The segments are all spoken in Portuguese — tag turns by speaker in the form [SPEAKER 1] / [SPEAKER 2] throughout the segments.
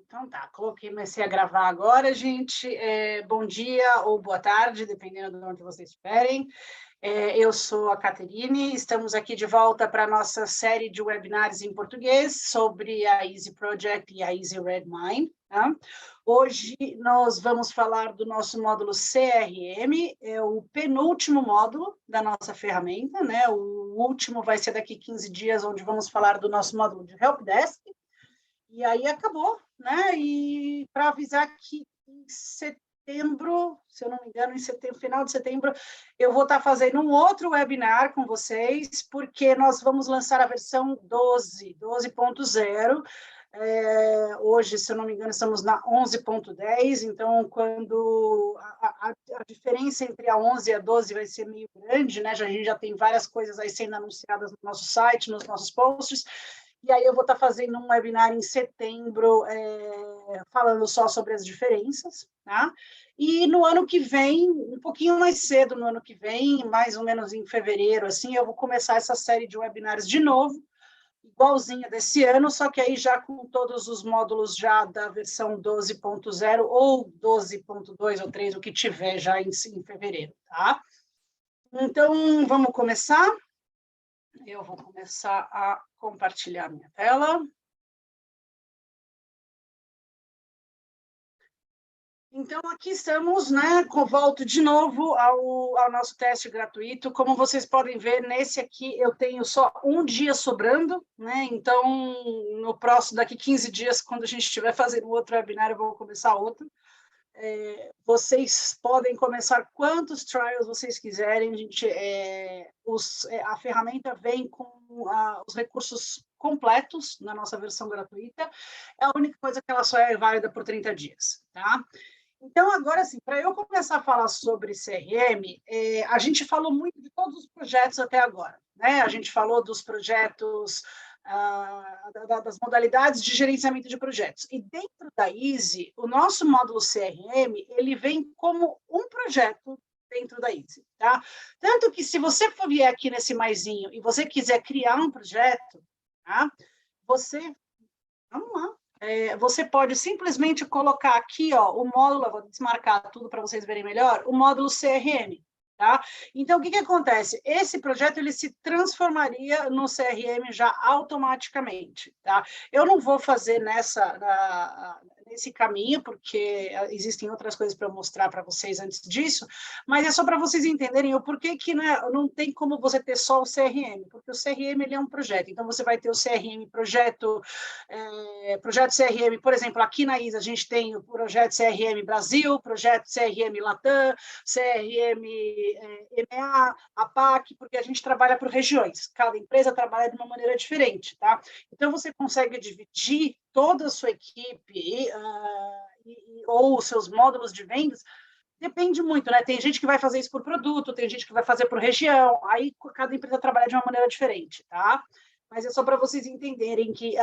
[SPEAKER 1] Então tá, comecei a gravar agora, gente. Bom dia ou boa tarde, dependendo de onde vocês estiverem. Eu sou a Caterine, estamos aqui de volta para a nossa série de webinars em português sobre a Easy Project e a Easy Redmine. Tá? Hoje nós vamos falar do nosso módulo CRM, é o penúltimo módulo da nossa ferramenta, né? O último vai ser daqui 15 dias, onde vamos falar do nosso módulo de Helpdesk. E aí acabou, né? E para avisar que em setembro, se eu não me engano, final de setembro, eu vou estar fazendo um outro webinar com vocês, porque nós vamos lançar a versão 12.0. Hoje, se eu não me engano, estamos na 11.10, então quando a diferença entre a 11 e a 12 vai ser meio grande, né? A gente já tem várias coisas aí sendo anunciadas no nosso site, nos nossos posts. E aí eu vou estar fazendo um webinar em setembro, falando só sobre as diferenças, tá? E no ano que vem, um pouquinho mais cedo no ano que vem, mais ou menos em fevereiro, assim, eu vou começar essa série de webinars de novo, igualzinha desse ano, só que aí já com todos os módulos já da versão 12.0 ou 12.2 ou 3, o que tiver já em fevereiro, tá? Então, vamos começar? Eu vou começar a compartilhar minha tela. Então, aqui estamos, né? Volto de novo ao nosso teste gratuito. Como vocês podem ver, nesse aqui eu tenho só um dia sobrando, né? Então, no próximo, daqui 15 dias, quando a gente estiver fazendo outro webinar, eu vou começar outro. Vocês podem começar quantos trials vocês quiserem. A ferramenta vem com os recursos completos na nossa versão gratuita. É a única coisa que ela só é válida por 30 dias, tá? Então, agora, assim, para eu começar a falar sobre CRM, a gente falou muito de todos os projetos até agora, né? A gente falou dos projetos, das modalidades de gerenciamento de projetos. E dentro da Easy, o nosso módulo CRM, ele vem como um projeto dentro da Easy, tá? Tanto que, se você for vier aqui nesse maisinho e você quiser criar um projeto, tá? Vamos lá. Você pode simplesmente colocar aqui, ó, o módulo, eu vou desmarcar tudo para vocês verem melhor, o módulo CRM, tá? Então, o que acontece? Esse projeto, ele se transformaria no CRM já automaticamente, tá? Eu não vou fazer nesse caminho, porque existem outras coisas para eu mostrar para vocês antes disso, mas é só para vocês entenderem o porquê que, né, não tem como você ter só o CRM, porque o CRM, ele é um projeto, então você vai ter o CRM projeto CRM, por exemplo, aqui na ISA a gente tem o projeto CRM Brasil, projeto CRM Latam, CRM EMEA, APAC, porque a gente trabalha por regiões, cada empresa trabalha de uma maneira diferente, tá? Então você consegue dividir toda a sua equipe ou os seus módulos de vendas. Depende muito, né? Tem gente que vai fazer isso por produto, tem gente que vai fazer por região, aí cada empresa trabalha de uma maneira diferente, tá? Mas é só para vocês entenderem que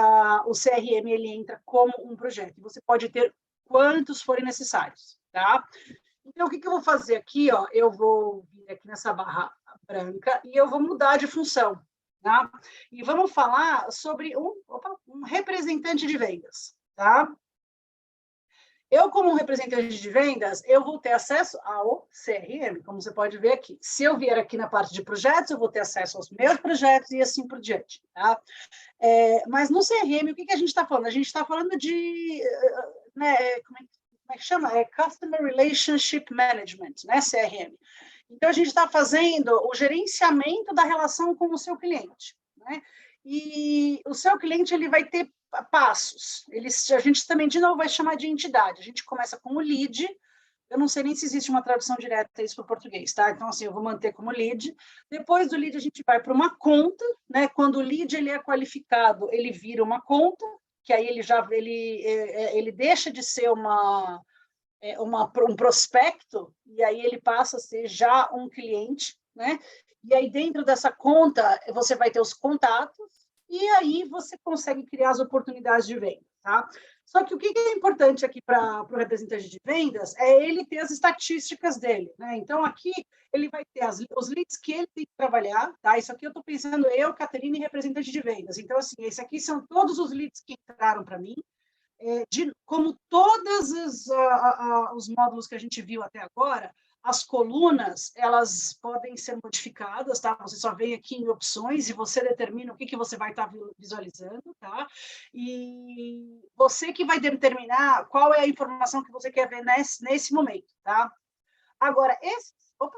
[SPEAKER 1] o CRM, ele entra como um projeto. Você pode ter quantos forem necessários, tá? Então, o que eu vou fazer aqui, ó? Eu vou vir aqui nessa barra branca e eu vou mudar de função, tá? E vamos falar sobre um representante de vendas, tá? Eu, como representante de vendas, eu vou ter acesso ao CRM, como você pode ver aqui. Se eu vier aqui na parte de projetos, eu vou ter acesso aos meus projetos e assim por diante, tá? Mas no CRM, o que a gente está falando? A gente está falando de, né, como é que chama? Customer Relationship Management, né, CRM. Então, a gente está fazendo o gerenciamento da relação com o seu cliente, né? E o seu cliente, ele vai ter passos. A gente também, de novo, vai chamar de entidade. A gente começa com o lead. Eu não sei nem se existe uma tradução direta isso para o português, tá? Então, assim, eu vou manter como lead. Depois do lead, a gente vai para uma conta, né? Quando o lead ele é qualificado, ele vira uma conta, que aí ele deixa de ser um prospecto, e aí ele passa a ser já um cliente, né? E aí, dentro dessa conta, você vai ter os contatos, e aí você consegue criar as oportunidades de venda, tá? Só que o que é importante aqui para o representante de vendas é ele ter as estatísticas dele, né? Então, aqui ele vai ter os leads que ele tem que trabalhar, tá? Isso aqui eu estou pensando eu, Caterine, representante de vendas. Então, assim, esse aqui são todos os leads que entraram para mim. como todos os módulos que a gente viu até agora, as colunas, elas podem ser modificadas, tá? Você só vem aqui em opções e você determina o que você vai estar visualizando, tá? E você que vai determinar qual é a informação que você quer ver nesse momento, tá? Agora, opa,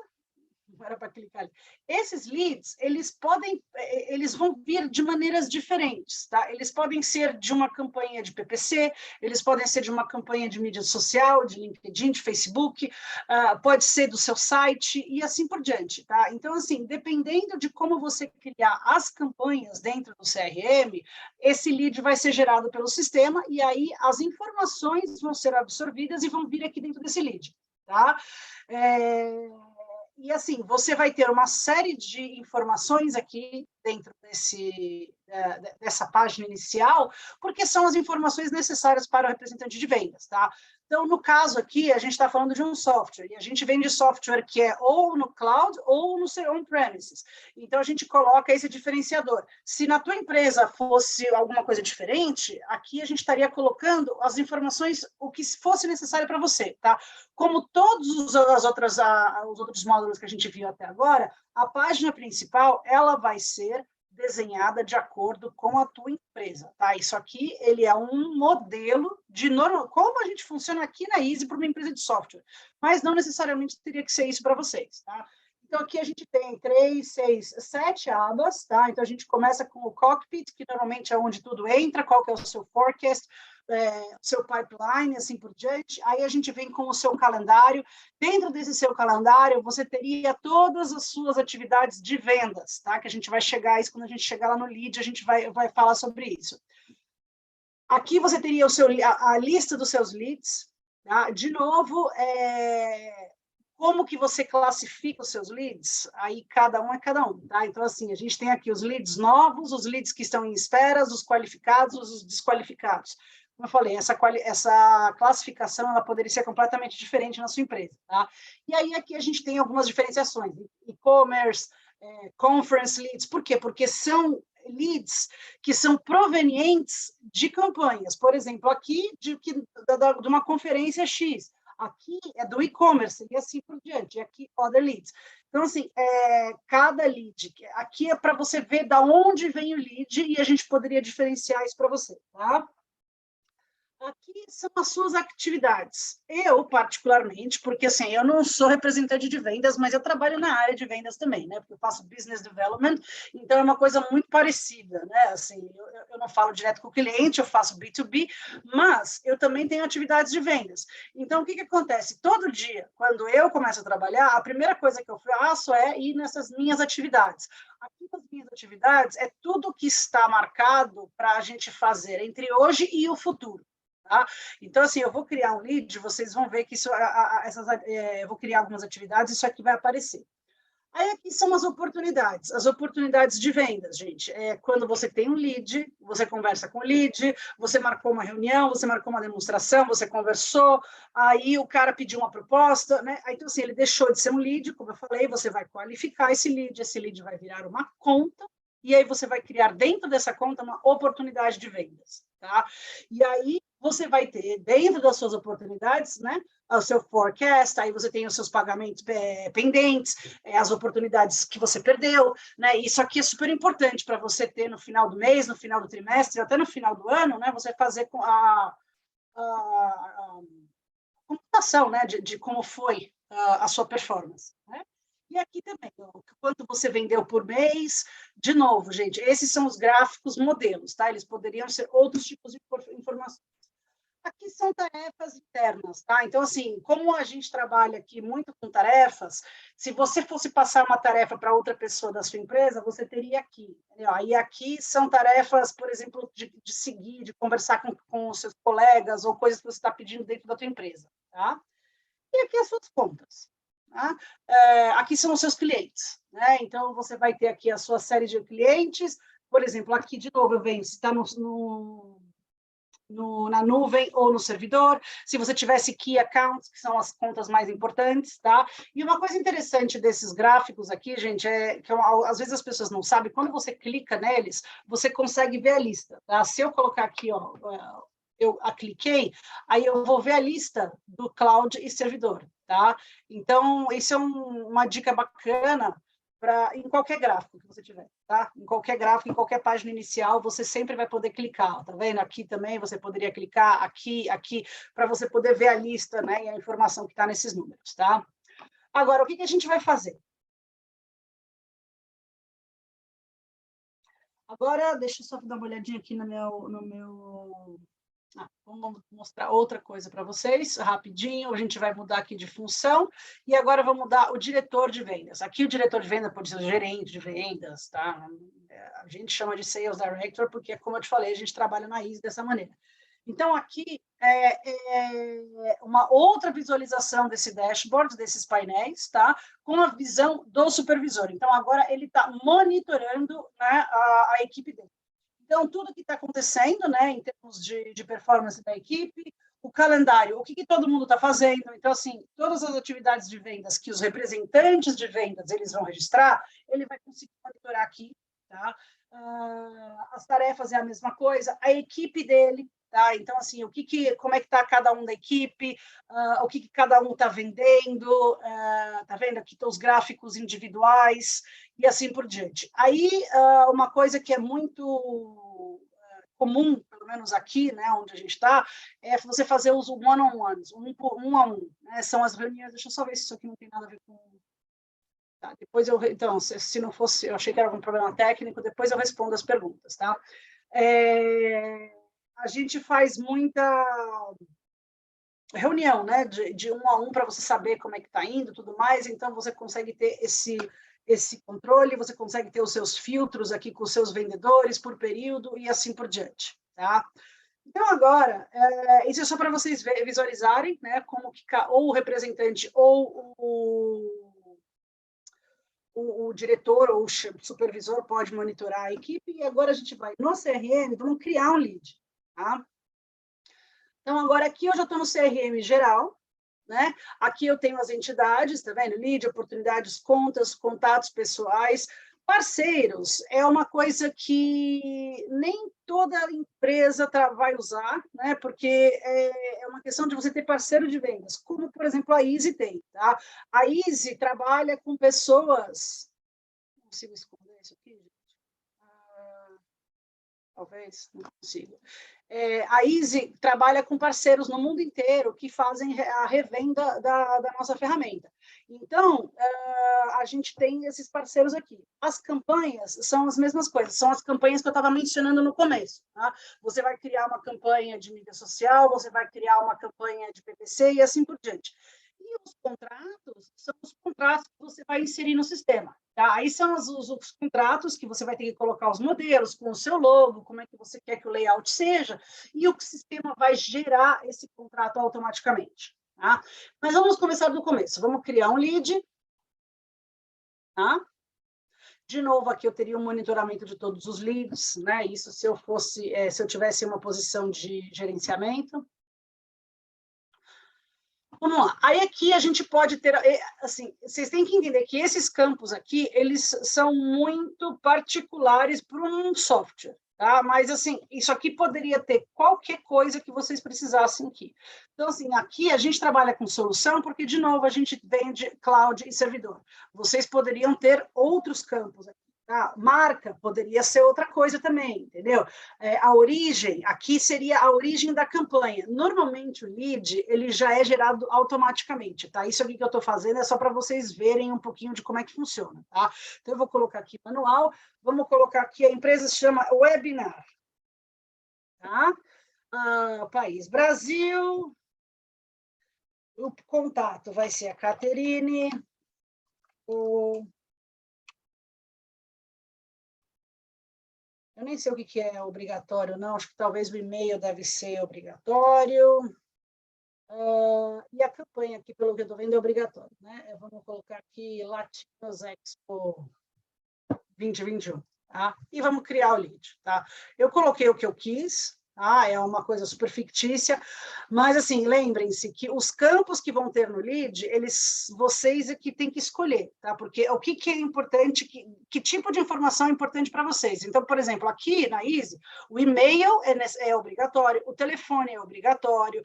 [SPEAKER 1] não era para clicar ali. Esses leads, eles vão vir de maneiras diferentes, tá? Eles podem ser de uma campanha de PPC, eles podem ser de uma campanha de mídia social, de LinkedIn, de Facebook, pode ser do seu site e assim por diante, tá? Então, assim, dependendo de como você criar as campanhas dentro do CRM, esse lead vai ser gerado pelo sistema e aí as informações vão ser absorvidas e vão vir aqui dentro desse lead, tá? E assim, você vai ter uma série de informações aqui dentro dessa página inicial, porque são as informações necessárias para o representante de vendas, tá? Então, no caso aqui, a gente está falando de um software, e a gente vende software que é ou no cloud ou no seu on-premises. Então, a gente coloca esse diferenciador. Se na tua empresa fosse alguma coisa diferente, aqui a gente estaria colocando as informações, o que fosse necessário para você, tá? Como todos os outros módulos que a gente viu até agora, a página principal, ela vai ser desenhada de acordo com a tua empresa, tá? Isso aqui, ele é um modelo de como a gente funciona aqui na Easy para uma empresa de software, mas não necessariamente teria que ser isso para vocês, tá? Então, aqui a gente tem 3, 6, 7 abas, tá? Então, a gente começa com o cockpit, que normalmente é onde tudo entra, qual que é o seu forecast, seu pipeline, assim por diante. Aí a gente vem com o seu calendário. Dentro desse seu calendário, você teria todas as suas atividades de vendas, tá? Que a gente vai chegar a isso, quando a gente chegar lá no lead, a gente vai falar sobre isso. Aqui você teria a lista dos seus leads, tá? De novo, como que você classifica os seus leads? Aí cada um é cada um, tá? Então, assim, a gente tem aqui os leads novos, os leads que estão em esperas, os qualificados, os desqualificados. Como eu falei, essa classificação ela poderia ser completamente diferente na sua empresa, tá? E aí aqui a gente tem algumas diferenciações, e-commerce, conference leads. Por quê? Porque são leads que são provenientes de campanhas. Por exemplo, aqui de uma conferência X. Aqui é do e-commerce e assim por diante. E aqui, other leads. Então, assim, cada lead, aqui é para você ver de onde vem o lead e a gente poderia diferenciar isso para você, tá? Aqui são as suas atividades. Eu, particularmente, porque assim, eu não sou representante de vendas, mas eu trabalho na área de vendas também, né? Porque eu faço business development, então é uma coisa muito parecida, né? Assim, eu não falo direto com o cliente, eu faço B2B, mas eu também tenho atividades de vendas. Então, o que acontece? Todo dia, quando eu começo a trabalhar, a primeira coisa que eu faço é ir nessas minhas atividades. Aqui nas minhas atividades é tudo que está marcado para a gente fazer entre hoje e o futuro. Tá? Então, assim, eu vou criar um lead, vocês vão ver que eu vou criar algumas atividades, isso aqui vai aparecer. Aí aqui são as oportunidades de vendas, gente. Quando você tem um lead, você conversa com o lead, você marcou uma reunião, você marcou uma demonstração, você conversou, aí o cara pediu uma proposta, né? Aí, então, assim, ele deixou de ser um lead, como eu falei, você vai qualificar esse lead vai virar uma conta, e aí você vai criar dentro dessa conta uma oportunidade de vendas, tá? E aí você vai ter, dentro das suas oportunidades, né, o seu forecast, aí você tem os seus pagamentos pendentes, as oportunidades que você perdeu, né? Isso aqui é super importante para você ter no final do mês, no final do trimestre, até no final do ano, né? Você fazer com a computação, né, de como foi a sua performance, né? E aqui também, quanto você vendeu por mês. De novo, gente, esses são os gráficos modelos, tá? Eles poderiam ser outros tipos de informações. Aqui são tarefas internas, tá? Então, assim, como a gente trabalha aqui muito com tarefas, se você fosse passar uma tarefa para outra pessoa da sua empresa, você teria aqui, entendeu? E aqui são tarefas, por exemplo, de seguir, de conversar com os seus colegas ou coisas que você está pedindo dentro da tua empresa, tá? E aqui as suas contas. Tá? Aqui são os seus clientes, né? Então, você vai ter aqui a sua série de clientes. Por exemplo, aqui, de novo, eu venho, se está na nuvem ou no servidor, se você tivesse key accounts, que são as contas mais importantes, tá? E uma coisa interessante desses gráficos aqui, gente, é que às vezes as pessoas não sabem, quando você clica neles, você consegue ver a lista, tá? Se eu colocar aqui, ó, eu cliquei, aí eu vou ver a lista do cloud e servidor, tá? Então, isso é uma dica bacana para em qualquer gráfico que você tiver, tá? Em qualquer gráfico, em qualquer página inicial, você sempre vai poder clicar, tá vendo? Aqui também você poderia clicar, aqui, para você poder ver a lista, né, e a informação que está nesses números, tá? Agora, o que a gente vai fazer? Agora, deixa eu só dar uma olhadinha aqui no meu... vamos mostrar outra coisa para vocês, rapidinho. A gente vai mudar aqui de função e agora vou mudar o diretor de vendas. Aqui o diretor de vendas pode ser o gerente de vendas, tá? A gente chama de Sales Director porque, como eu te falei, a gente trabalha na ISO dessa maneira. Então, aqui é uma outra visualização desse dashboard, desses painéis, tá? Com a visão do supervisor. Então, agora ele está monitorando, né, a equipe dele. Então, tudo que está acontecendo, né, em termos de performance da equipe, o calendário, o que todo mundo está fazendo. Então, assim, todas as atividades de vendas que os representantes de vendas eles vão registrar, ele vai conseguir monitorar aqui, tá? As tarefas é a mesma coisa, a equipe dele, tá? Então, assim, como é que está cada um da equipe, o que cada um está vendendo, tá vendo? Aqui estão os gráficos individuais e assim por diante. Aí, uma coisa que é muito comum, pelo menos aqui, né, onde a gente está, é você fazer os one-on-ones, um a um, né? São as reuniões. Deixa eu só ver se isso aqui não tem nada a ver com... Tá, depois então, se não fosse, eu achei que era algum problema técnico, depois eu respondo as perguntas, tá? A gente faz muita reunião, né, de um a um para você saber como é que está indo, tudo mais. Então você consegue ter esse controle, você consegue ter os seus filtros aqui com os seus vendedores por período e assim por diante, tá? Então agora, isso é só para vocês visualizarem, né, como que ou o representante ou o diretor ou o supervisor pode monitorar a equipe. E agora a gente vai no CRM, vamos criar um lead, tá? Então, agora aqui eu já estou no CRM geral, né? Aqui eu tenho as entidades, tá vendo? Lead, oportunidades, contas, contatos pessoais. Parceiros é uma coisa que nem toda empresa vai usar, né? Porque é uma questão de você ter parceiro de vendas, como, por exemplo, a Easy tem, tá? A Easy trabalha com pessoas... Não consigo esconder isso aqui, gente? Talvez, não consigo. A Easy trabalha com parceiros no mundo inteiro que fazem a revenda da nossa ferramenta. Então, a gente tem esses parceiros aqui. As campanhas são as mesmas coisas, são as campanhas que eu estava mencionando no começo. Tá? Você vai criar uma campanha de mídia social, você vai criar uma campanha de PPC e assim por diante. E os contratos são os contratos que você vai inserir no sistema. Tá? Aí são os contratos que você vai ter que colocar os modelos com o seu logo, como é que você quer que o layout seja, e o sistema vai gerar esse contrato automaticamente. Tá? Mas vamos começar do começo. Vamos criar um lead. Tá? De novo, aqui eu teria um monitoramento de todos os leads, né? Isso se eu tivesse uma posição de gerenciamento. Vamos lá. Aí aqui a gente pode ter, assim, vocês têm que entender que esses campos aqui, eles são muito particulares para um software, tá? Mas, assim, isso aqui poderia ter qualquer coisa que vocês precisassem aqui. Então, assim, aqui a gente trabalha com solução porque, de novo, a gente vende cloud e servidor. Vocês poderiam ter outros campos aqui. Tá? Marca poderia ser outra coisa também, entendeu? A origem, aqui seria a origem da campanha. Normalmente o lead, ele já é gerado automaticamente, tá? Isso aqui que eu estou fazendo é só para vocês verem um pouquinho de como é que funciona, tá? Então eu vou colocar aqui manual, vamos colocar aqui, a empresa se chama Webinar, tá? País Brasil, o contato vai ser a Caterine, eu nem sei o que é obrigatório, não. Acho que talvez o e-mail deve ser obrigatório. E a campanha aqui, pelo que eu estou vendo, é obrigatória. Né? Vamos colocar aqui Latinos Expo 2021. Tá? E vamos criar o lead. Tá? Eu coloquei o que eu quis. tá? É uma coisa super fictícia, mas assim, lembrem-se que os campos que vão ter no lead, vocês é que tem que escolher, tá? Porque o que é importante, que tipo de informação é importante para vocês. Então, por exemplo, aqui na Easy, o e-mail é obrigatório, o telefone é obrigatório,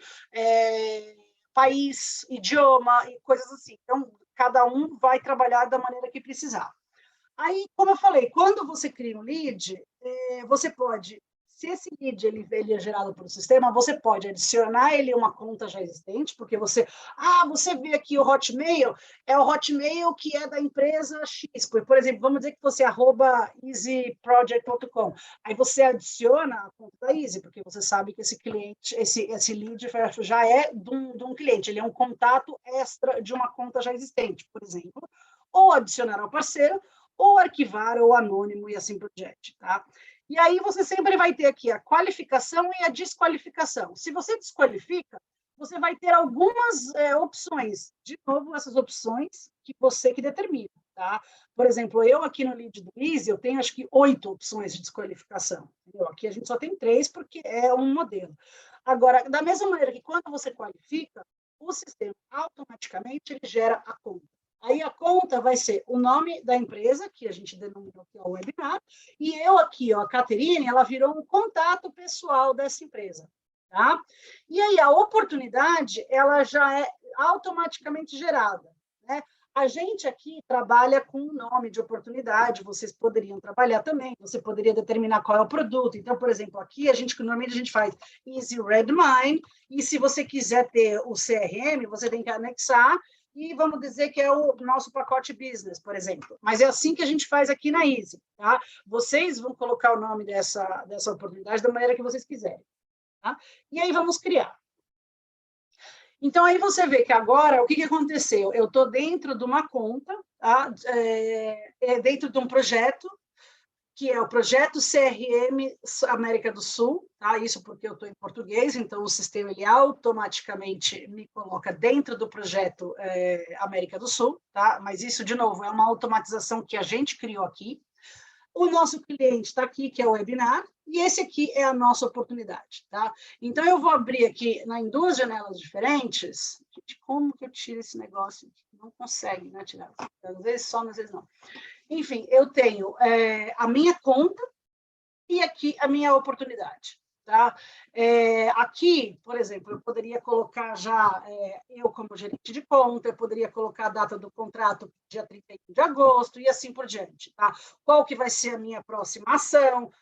[SPEAKER 1] país, idioma e coisas assim. Então, cada um vai trabalhar da maneira que precisar. Aí, como eu falei, quando você cria um lead, você pode, se esse lead ele é gerado pelo sistema, você pode adicionar ele a uma conta já existente, porque você vê aqui o Hotmail, é o Hotmail que é da empresa X. Por exemplo, vamos dizer que você @easyproject.com. Aí você adiciona a conta da Easy, porque você sabe que esse cliente, esse lead já é de um cliente, ele é um contato extra de uma conta já existente, por exemplo. Ou adicionar ao parceiro, ou arquivar, ou anônimo, e assim por diante, tá? E aí você sempre vai ter aqui a qualificação e a desqualificação. Se você desqualifica, você vai ter algumas opções. De novo, essas opções que você que determina, tá? Por exemplo, eu aqui no lead do Easy, eu tenho acho que 8 opções de desqualificação. Entendeu? Aqui a gente só tem 3 porque é um modelo. Agora, da mesma maneira que quando você qualifica, o sistema automaticamente ele gera a conta. Aí a conta vai ser o nome da empresa, que a gente denominou que é o webinar, e eu aqui, ó, a Caterine, ela virou um contato pessoal dessa empresa, tá? E aí a oportunidade, ela já é automaticamente gerada, né? A gente aqui trabalha com o nome de oportunidade, vocês poderiam trabalhar também, você poderia determinar qual é o produto. Então, por exemplo, aqui normalmente a gente faz Easy Redmine, e se você quiser ter o CRM, você tem que anexar e vamos dizer que é o nosso pacote business, por exemplo. Mas é assim que a gente faz aqui na Easy, tá? Vocês vão colocar o nome dessa oportunidade da maneira que vocês quiserem, tá? E aí vamos criar. Então, aí você vê que agora, o que aconteceu? Eu estou dentro de uma conta, tá? Dentro de um projeto, que é o projeto CRM América do Sul, tá? Isso porque eu estou em português, então o sistema ele automaticamente me coloca dentro do projeto América do Sul, tá? Mas isso, de novo, é uma automatização que a gente criou aqui. O nosso cliente está aqui, que é o webinar, e esse aqui é a nossa oportunidade, tá? Então, eu vou abrir aqui em 2 janelas diferentes. Como que eu tiro esse negócio? Não consegue, né, tirar. Às vezes só, às vezes não. Enfim, eu tenho a minha conta e aqui a minha oportunidade. Tá? Aqui, por exemplo, eu poderia colocar já eu como gerente de conta, eu poderia colocar a data do contrato dia 31 de agosto e assim por diante. Tá? Qual que vai ser a minha próxima ação?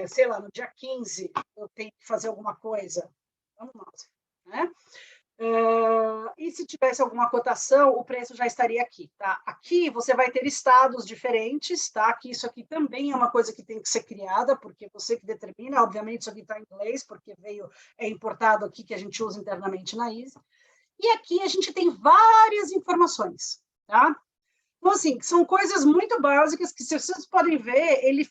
[SPEAKER 1] Sei lá, no dia 15 eu tenho que fazer alguma coisa. Vamos lá, né? E se tivesse alguma cotação, o preço já estaria aqui, tá? Aqui você vai ter estados diferentes, tá? Que isso aqui também é uma coisa que tem que ser criada, porque você que determina, obviamente isso aqui está em inglês, porque é importado aqui, que a gente usa internamente na Easy. E aqui a gente tem várias informações, tá? Então, assim, são coisas muito básicas que, se vocês podem ver, ele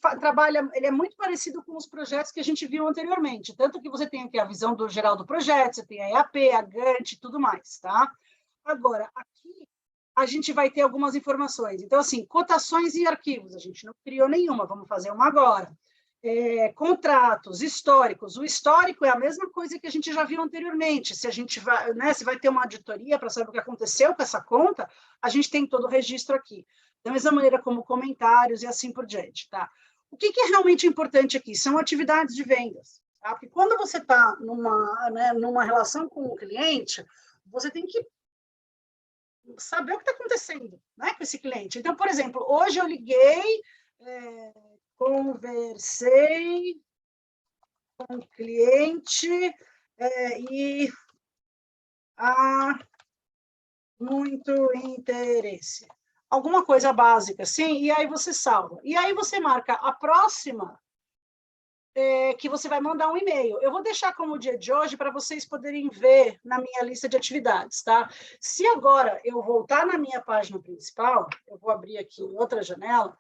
[SPEAKER 1] é muito parecido com os projetos que a gente viu anteriormente. Tanto que você tem aqui a visão do geral do projeto, você tem a EAP, a Gantt e tudo mais, tá? Agora, aqui a gente vai ter algumas informações. Então, assim, cotações e arquivos, a gente não criou nenhuma, vamos fazer uma agora. Contratos históricos. O histórico é a mesma coisa que a gente já viu anteriormente. Se a gente vai, né, se vai ter uma auditoria para saber o que aconteceu com essa conta, a gente tem todo o registro aqui. Da mesma maneira como comentários e assim por diante. Tá? O que é realmente importante aqui? São atividades de vendas. Tá? Porque quando você está numa relação com o cliente, você tem que saber o que está acontecendo, né, com esse cliente. Então, por exemplo, hoje eu liguei, conversei com o cliente e há muito interesse. Alguma coisa básica, sim, e aí você salva. E aí você marca a próxima, que você vai mandar um e-mail. Eu vou deixar como o dia de hoje para vocês poderem ver na minha lista de atividades, tá? Se agora eu voltar na minha página principal, eu vou abrir aqui outra janela,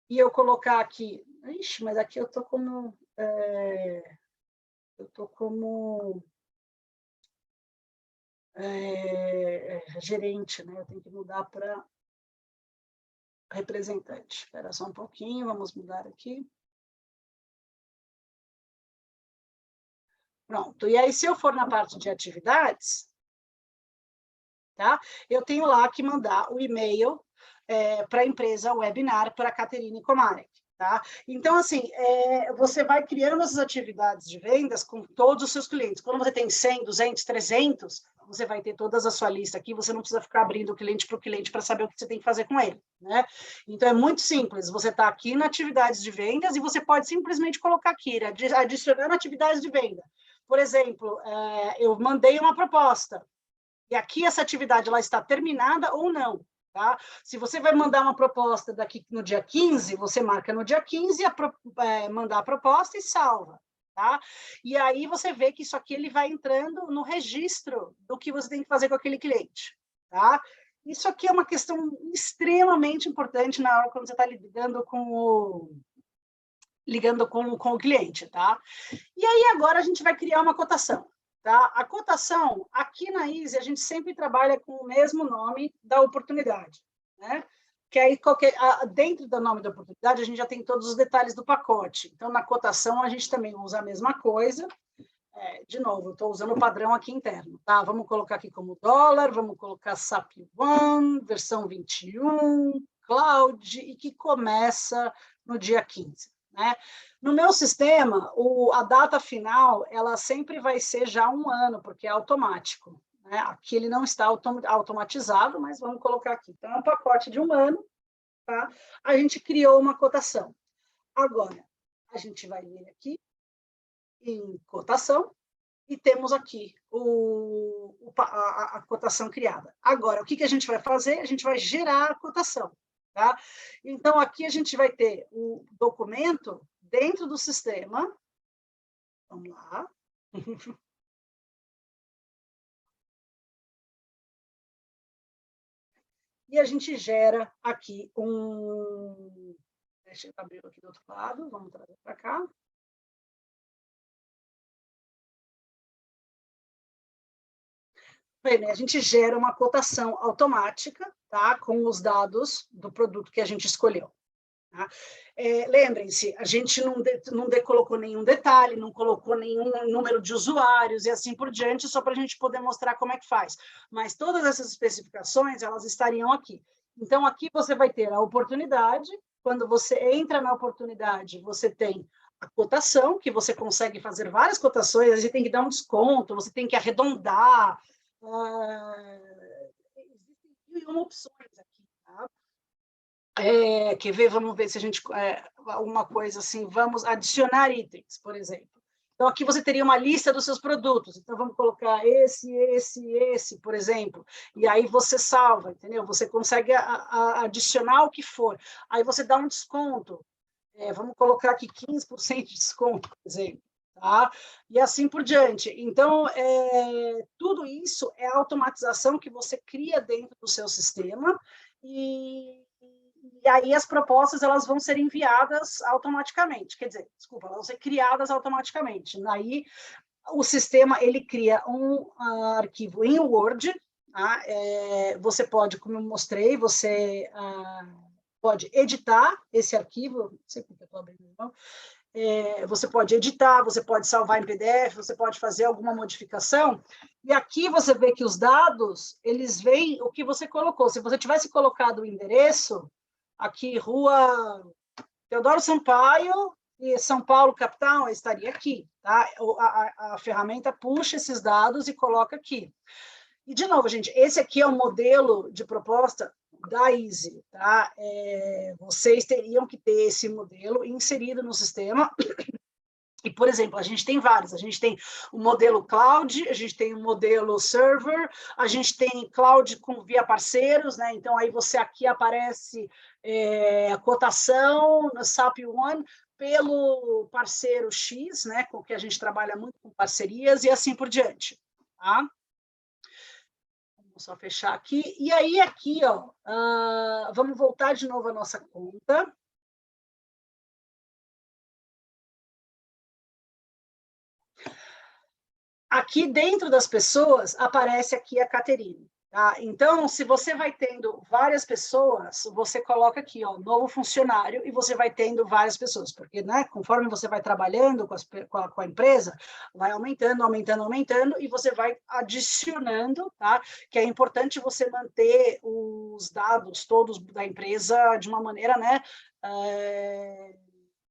[SPEAKER 1] e eu colocar aqui, ixi, mas aqui eu estou como, gerente, né? Eu tenho que mudar para representante. Espera só um pouquinho, vamos mudar aqui. Pronto. E aí, se eu for na parte de atividades, tá? Eu tenho lá que mandar o e-mail para a empresa webinar para a Caterine Komarek. Tá? Então, assim, você vai criando essas atividades de vendas com todos os seus clientes. Quando você tem 100, 200, 300, você vai ter toda a sua lista aqui, você não precisa ficar abrindo o cliente para saber o que você tem que fazer com ele. Né? Então, é muito simples, você está aqui na atividades de vendas e você pode simplesmente colocar aqui, adicionando atividades de venda. Por exemplo, eu mandei uma proposta, e aqui essa atividade ela está terminada ou não. Tá? Se você vai mandar uma proposta daqui no dia 15, você marca no dia 15, mandar a proposta e salva. Tá? E aí você vê que isso aqui ele vai entrando no registro do que você tem que fazer com aquele cliente. Tá? Isso aqui é uma questão extremamente importante na hora quando você está ligando com o cliente. Tá? E aí agora a gente vai criar uma cotação. Tá? A cotação, aqui na Easy, a gente sempre trabalha com o mesmo nome da oportunidade. Né? Que aí, dentro do nome da oportunidade, a gente já tem todos os detalhes do pacote. Então, na cotação, a gente também usa a mesma coisa. De novo, eu estou usando o padrão aqui interno. Tá? Vamos colocar aqui como dólar, vamos colocar SAP One, versão 21, Cloud, e que começa no dia 15. Né? No meu sistema, a data final, ela sempre vai ser já 1 ano, porque é automático. Né? Aqui ele não está automatizado, mas vamos colocar aqui. Então, é um pacote de 1 ano, tá? A gente criou uma cotação. Agora, a gente vai vir aqui em cotação e temos aqui a cotação criada. Agora, o que a gente vai fazer? A gente vai gerar a cotação. Tá? Então, aqui a gente vai ter o documento dentro do sistema. Vamos lá. E a gente gera aqui um... Deixa eu abrir aqui do outro lado, vamos trazer para cá. Bem, a gente gera uma cotação automática, tá? Com os dados do produto que a gente escolheu. Tá? Lembrem-se, a gente não colocou nenhum detalhe, não colocou nenhum número de usuários e assim por diante, só para a gente poder mostrar como é que faz. Mas todas essas especificações, elas estariam aqui. Então, aqui você vai ter a oportunidade. Quando você entra na oportunidade, você tem a cotação, que você consegue fazer várias cotações, você tem que dar um desconto, você tem que arredondar. Existem 1.001 opções aqui, tá? Quer ver? Vamos ver se a gente... alguma coisa assim, vamos adicionar itens, por exemplo. Então, aqui você teria uma lista dos seus produtos. Então, vamos colocar esse, por exemplo. E aí você salva, entendeu? Você consegue adicionar o que for. Aí você dá um desconto. Vamos colocar aqui 15% de desconto, por exemplo. Tá? E assim por diante. Então, tudo isso é a automatização que você cria dentro do seu sistema e aí as propostas elas vão ser enviadas automaticamente, quer dizer, desculpa, elas vão ser criadas automaticamente. Aí o sistema ele cria um arquivo em Word, tá? Você pode, como eu mostrei, você pode editar esse arquivo, não sei porque eu estou abrindo não. Você pode editar, você pode salvar em PDF, você pode fazer alguma modificação, e aqui você vê que os dados, eles veem o que você colocou. Se você tivesse colocado o endereço, aqui, Rua Teodoro Sampaio, e São Paulo, capital, estaria aqui. Tá? A ferramenta puxa esses dados e coloca aqui. E, de novo, gente, esse aqui é o modelo de proposta da Easy. Tá? Vocês teriam que ter esse modelo inserido no sistema. E, por exemplo, a gente tem vários. A gente tem o modelo cloud, a gente tem o modelo server, a gente tem cloud via parceiros, né? Então, aí você aqui aparece a cotação no SAP One pelo parceiro X, né? Com que a gente trabalha muito com parcerias e assim por diante. Tá? Vamos só fechar aqui. E aí, aqui, ó, vamos voltar de novo à nossa conta. Aqui dentro das pessoas aparece aqui a Caterine, Tá? Então, se você vai tendo várias pessoas, você coloca aqui, ó, novo funcionário, e você vai tendo várias pessoas, porque, né, conforme você vai trabalhando com a empresa, vai aumentando, aumentando, aumentando, e você vai adicionando, tá? Que é importante você manter os dados todos da empresa de uma maneira, né,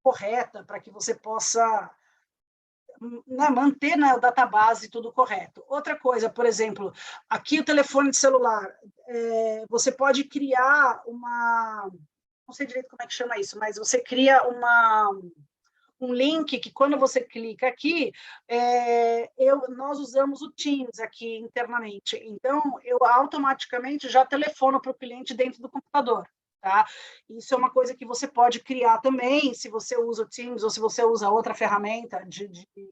[SPEAKER 1] correta, para que você possa, né, manter na database tudo correto. Outra coisa, por exemplo, aqui o telefone de celular, você pode criar uma, não sei direito como é que chama isso, mas você cria um link que quando você clica aqui, nós usamos o Teams aqui internamente, então eu automaticamente já telefono para o cliente dentro do computador. Tá? Isso é uma coisa que você pode criar também, se você usa o Teams ou se você usa outra ferramenta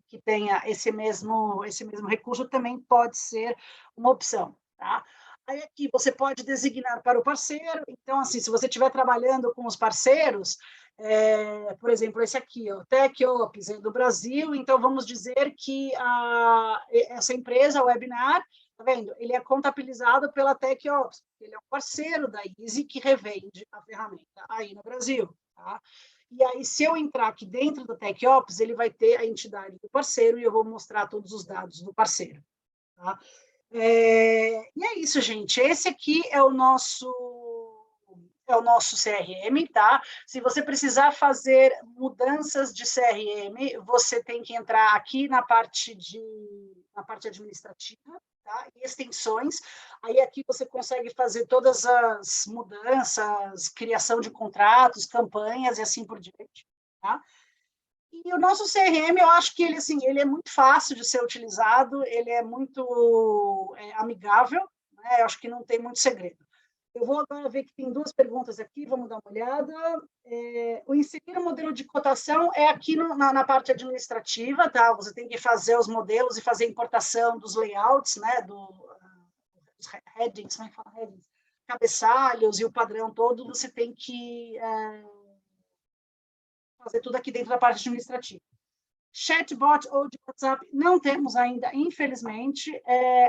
[SPEAKER 1] que tenha esse mesmo recurso, também pode ser uma opção. Tá? Aí aqui você pode designar para o parceiro, então, assim, se você estiver trabalhando com os parceiros, por exemplo, esse aqui, o TechOps, é do Brasil, então vamos dizer que essa empresa, o Webinar, tá vendo? Ele é contabilizado pela TechOps, ele é um parceiro da Easy que revende a ferramenta aí no Brasil, tá? E aí, se eu entrar aqui dentro do TechOps, ele vai ter a entidade do parceiro e eu vou mostrar todos os dados do parceiro, tá? E é isso, gente. Esse aqui é o nosso CRM, tá? Se você precisar fazer mudanças de CRM, você tem que entrar aqui na parte administrativa, tá? E extensões. Aí aqui você consegue fazer todas as mudanças, criação de contratos, campanhas e assim por diante, tá? E o nosso CRM, eu acho que ele, assim, ele é muito fácil de ser utilizado, ele é muito amigável, né? Eu acho que não tem muito segredo. Eu vou agora ver que tem duas perguntas aqui, vamos dar uma olhada. O inserir o modelo de cotação é aqui na parte administrativa, tá? Você tem que fazer os modelos e fazer a importação dos layouts, né? Dos headings, como é que fala? Headings? Cabeçalhos e o padrão todo, você tem que fazer tudo aqui dentro da parte administrativa. Chatbot ou de WhatsApp não temos ainda, infelizmente.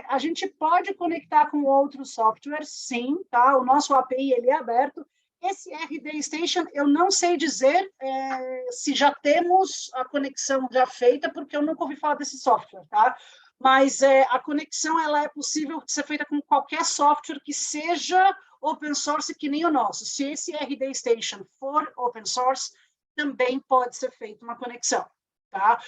[SPEAKER 1] A gente pode conectar com outros softwares, sim, tá? O nosso API ele é aberto. Esse RD Station, eu não sei dizer se já temos a conexão já feita, porque eu nunca ouvi falar desse software, tá? Mas a conexão ela é possível ser feita com qualquer software que seja open source, que nem o nosso. Se esse RD Station for open source, também pode ser feita uma conexão. Tá?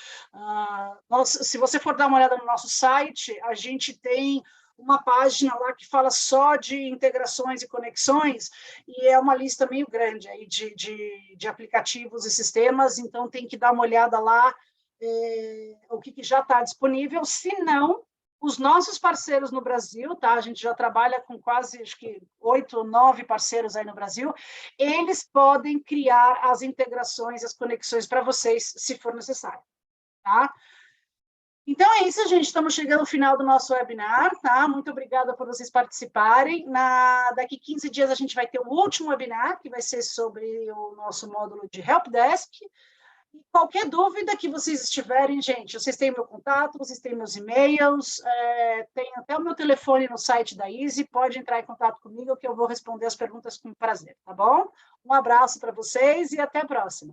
[SPEAKER 1] Se você for dar uma olhada no nosso site, a gente tem uma página lá que fala só de integrações e conexões, e é uma lista meio grande aí de aplicativos e sistemas, então tem que dar uma olhada lá o que já está disponível, se não, os nossos parceiros no Brasil, tá? A gente já trabalha com quase, acho que 8, 9 parceiros aí no Brasil, eles podem criar as integrações, as conexões para vocês, se for necessário, tá? Então é isso, gente. Estamos chegando ao final do nosso webinar, tá? Muito obrigada por vocês participarem. Daqui 15 dias a gente vai ter o último webinar, que vai ser sobre o nosso módulo de Helpdesk. Qualquer dúvida que vocês tiverem, gente, vocês têm meu contato, vocês têm meus e-mails, tem até o meu telefone no site da Easy, pode entrar em contato comigo que eu vou responder as perguntas com prazer, tá bom? Um abraço para vocês e até a próxima.